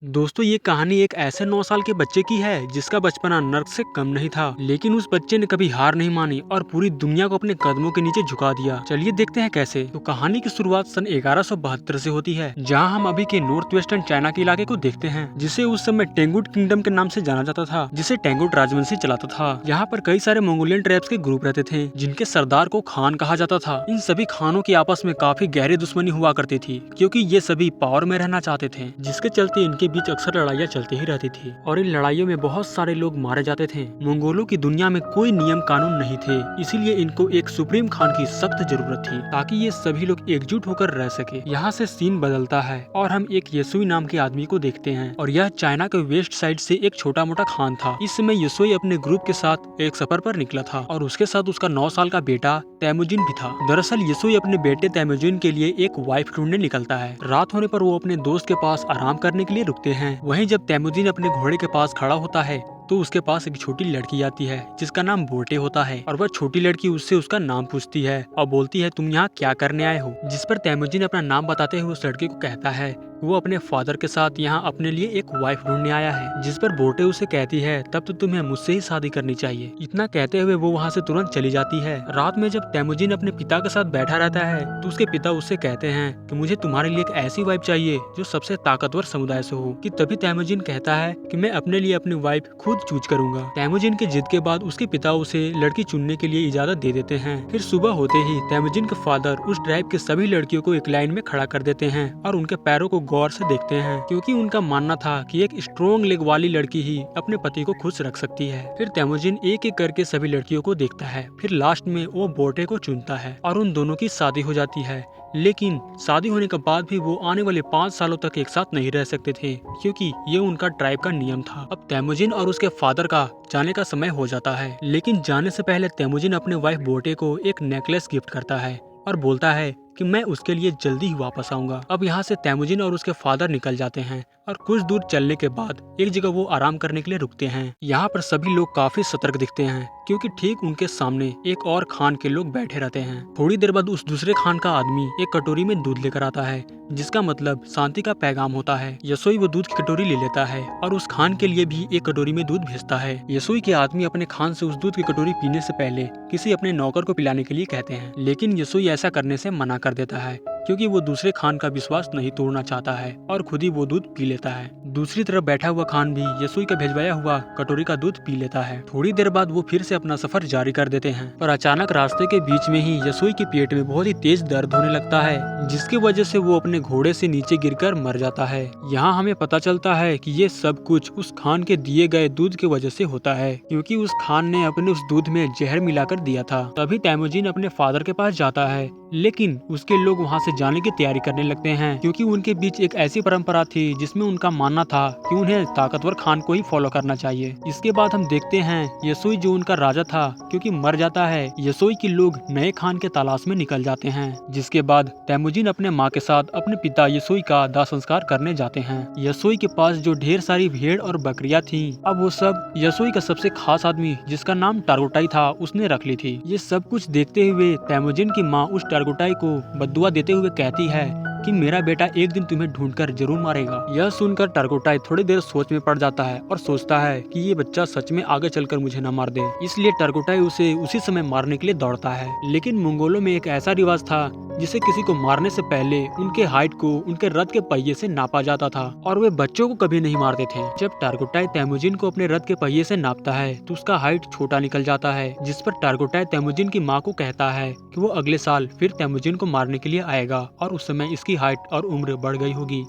दोस्तों ये कहानी एक ऐसे 9 साल के बच्चे की है जिसका बचपना नर्क से कम नहीं था, लेकिन उस बच्चे ने कभी हार नहीं मानी और पूरी दुनिया को अपने कदमों के नीचे झुका दिया। चलिए देखते हैं कैसे। तो कहानी की शुरुआत सन 1172 से होती है, जहां हम अभी के नॉर्थ वेस्टर्न चाइना के इलाके को देखते हैं, जिसे उस समय टेंगुट किंगडम के नाम से जाना जाता था, जिसे टेंगुट राजवंशी चलाता था। यहाँ पर कई सारे मंगोलियन ट्राइब्स के ग्रुप रहते थे, जिनके सरदार को खान कहा जाता था। इन सभी खानों की आपस में काफी गहरी दुश्मनी हुआ करती थी, क्योंकि ये सभी पावर में रहना चाहते थे, जिसके चलते इनके बीच अक्सर लड़ाइयाँ चलती ही रहती थी और इन लड़ाइयों में बहुत सारे लोग मारे जाते थे। मंगोलों की दुनिया में कोई नियम कानून नहीं थे, इसीलिए इनको एक सुप्रीम खान की सख्त जरूरत थी, ताकि ये सभी लोग एकजुट होकर रह सके। यहाँ से सीन बदलता है और हम एक यसुई नाम के आदमी को देखते हैं, और यह चाइना के वेस्ट साइड से एक छोटा मोटा खान था। इस समय यसुई अपने ग्रुप के साथ एक सफर पर निकला था और उसके साथ उसका 9 साल का बेटा तैमुजिन भी था। दरअसल यसुई अपने बेटे तैमुजिन के लिए एक वाइफ ढूंढने निकलता है। रात होने पर वो अपने दोस्त के पास आराम करने के लिए रुकते हैं। वहीं जब तैमुजिन अपने घोड़े के पास खड़ा होता है तो उसके पास एक छोटी लड़की आती है जिसका नाम बोटे होता है, और वह छोटी लड़की उससे उसका नाम पूछती है और बोलती है तुम यहाँ क्या करने आए हो। जिस पर तैमुजिन अपना नाम बताते हुए उस लड़की को कहता है वो अपने फादर के साथ यहाँ अपने लिए एक वाइफ ढूंढने आया है। जिस पर बोटे उसे कहती है तब तो तुम्हें मुझसे ही शादी करनी चाहिए। इतना कहते हुए वो वहाँ से तुरंत चली जाती है। रात में जब तैमुजिन अपने पिता के साथ बैठा रहता है तो उसके पिता उससे कहते हैं कि मुझे तुम्हारे लिए एक ऐसी वाइफ चाहिए जो सबसे ताकतवर समुदाय से हो। कि तभी तैमुजिन कहता है कि मैं अपने लिए अपनी वाइफ खुद चूज करूंगा। तैमुजिन की जिद के बाद उसके पिता उसे लड़की चुनने के लिए इजाजत दे देते हैं। फिर सुबह होते ही तैमुजिन के फादर उस ट्राइब के सभी लड़कियों को एक लाइन में खड़ा कर देते हैं और उनके पैरों को गौर से देखते हैं, क्योंकि उनका मानना था कि एक स्ट्रॉन्ग लेग वाली लड़की ही अपने पति को खुश रख सकती है। फिर तैमुजिन एक एक करके सभी लड़कियों को देखता है, फिर लास्ट में वो बोटे को चुनता है और उन दोनों की शादी हो जाती है। लेकिन शादी होने के बाद भी वो आने वाले 5 सालों तक एक साथ नहीं रह सकते थे, क्योंकि ये उनका ट्राइब का नियम था। अब तैमुजिन और उसके फादर का जाने का समय हो जाता है, लेकिन जाने से पहले तैमुजिन अपने वाइफ बोटे को एक नेकलेस गिफ्ट करता है और बोलता है कि मैं उसके लिए जल्दी ही वापस आऊंगा। अब यहाँ से तैमुजिन और उसके फादर निकल जाते हैं और कुछ दूर चलने के बाद एक जगह वो आराम करने के लिए रुकते हैं। यहाँ पर सभी लोग काफी सतर्क दिखते हैं, क्योंकि ठीक उनके सामने एक और खान के लोग बैठे रहते हैं। थोड़ी देर बाद उस दूसरे खान का आदमी एक कटोरी में दूध लेकर आता है, जिसका मतलब शांति का पैगाम होता है। यसोई वो दूध की कटोरी ले लेता है और उस खान के लिए भी एक कटोरी में दूध भेजता है। यसोई के आदमी अपने खान से उस दूध की कटोरी पीने से पहले किसी अपने नौकर को पिलाने के लिए कहते हैं, लेकिन यसोई ऐसा करने से मना कर देता है, क्योंकि वो दूसरे खान का विश्वास नहीं तोड़ना चाहता है और खुद ही वो दूध पी लेता है। दूसरी तरफ बैठा हुआ खान भी यसुई का भेजवाया हुआ कटोरी का दूध पी लेता है। थोड़ी देर बाद वो फिर से अपना सफर जारी कर देते हैं, और अचानक रास्ते के बीच में ही यसुई के पेट में बहुत ही तेज दर्द होने लगता है, जिसकी वजह से वो अपने घोड़े से नीचे गिरकर मर जाता है। यहाँ हमें पता चलता है कि ये सब कुछ उस खान के दिए गए दूध की वजह से होता है, क्योंकि उस खान ने अपने उस दूध में जहर मिलाकर दिया था। तभी तैमुजिन अपने फादर के पास जाता है, लेकिन उसके लोग वहाँ से जाने की तैयारी करने लगते हैं, क्योंकि उनके बीच एक ऐसी परंपरा थी जिसमें उनका मानना था कि उन्हें ताकतवर खान को ही फॉलो करना चाहिए। इसके बाद हम देखते हैं यसुई जो उनका राजा था, क्योंकि मर जाता है। यसुई के लोग नए खान के तलाश में निकल जाते हैं, जिसके बाद तैमुजिन अपने माँ के साथ अपने पिता यसुई का दाह संस्कार करने जाते हैं। यसुई के पास जो ढेर सारी भेड़ और बकरियां थीं, अब वो सब यसुई का सबसे खास आदमी जिसका नाम टारगोटाई था उसने रख ली थी। ये सब कुछ देखते हुए तैमुजिन की माँ उस टारगोटाई को बद्दुआ देते हुए कहती है कि मेरा बेटा एक दिन तुम्हें ढूंढकर जरूर मारेगा। यह सुनकर टारगोटाई थोड़ी देर सोच में पड़ जाता है और सोचता है कि ये बच्चा सच में आगे चलकर मुझे न मार दे, इसलिए टारगोटाई उसे उसी समय मारने के लिए दौड़ता है। लेकिन मंगोलों में एक ऐसा रिवाज था जिसे किसी को मारने से पहले उनके हाइट को उनके रथ के पहिए से नापा जाता था, और वे बच्चों को कभी नहीं मारते थे। जब टारगोटाई तैमुजिन को अपने रथ के पहिए से नापता है तो उसका हाइट छोटा निकल जाता है, जिस पर टारगोटाई तैमुजिन की माँ को कहता है कि वो अगले साल फिर तैमुजिन को मारने के लिए आएगा, और उस समय इसकी हाइट और उम्र बढ़ गई होगी।